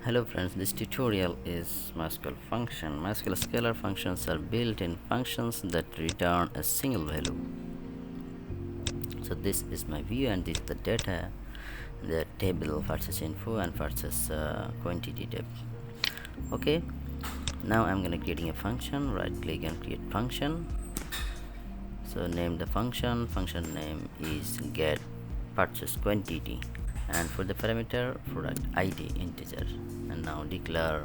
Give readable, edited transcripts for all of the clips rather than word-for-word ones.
Hello friends, this tutorial is MySQL function. MySQL scalar functions are built-in functions that return a single value. So this is my view and this is the data, the table versus info and versus quantity tab. Okay, now I'm gonna creating a function. Right click and create function. So name the function name is get purchase quantity, and for the parameter product id integer, and now declare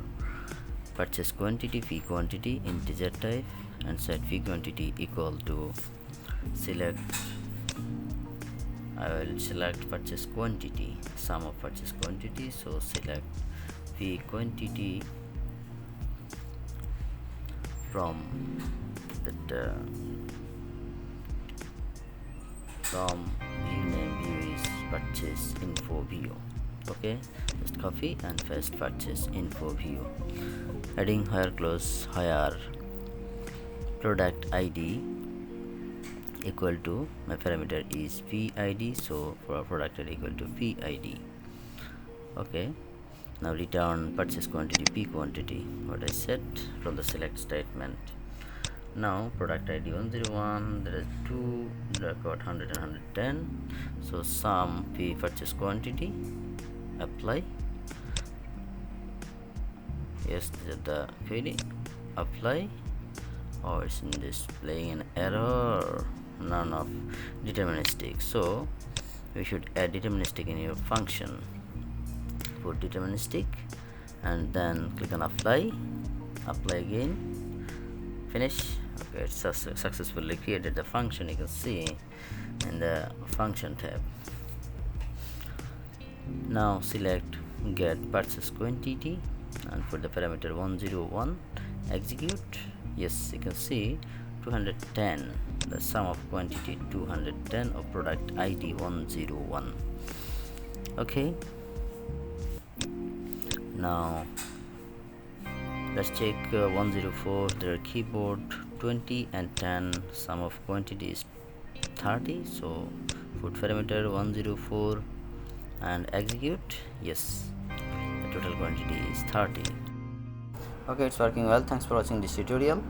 purchase quantity fee quantity integer type and set fee quantity equal to select. I will select purchase quantity, sum of purchase quantity, so select fee quantity from that from view name view is purchase info view. Okay, just copy and paste purchase info view, adding higher clause higher product id equal to, my parameter is PID, so for product id equal to PID. Okay, now return purchase quantity P quantity, what I set from the select statement. Now product id 101, there is 2, record 100 and 110, so sum P purchase quantity, apply. Yes, this is the query, apply. Oh, it's displaying an error, none of deterministic, so we should add deterministic in your function. Put deterministic and then click on apply again, finish. Okay, it's successfully created the function. You can see in the function tab. Now select get purchase quantity and put the parameter 101, execute. Yes, you can see 210, the sum of quantity 210 of product id 101. Okay, now let's check 104, there are keyboard 20 and 10, sum of quantity is 30, so put parameter 104 and execute. Yes, the total quantity is 30. Okay, it's working well. Thanks for watching this tutorial.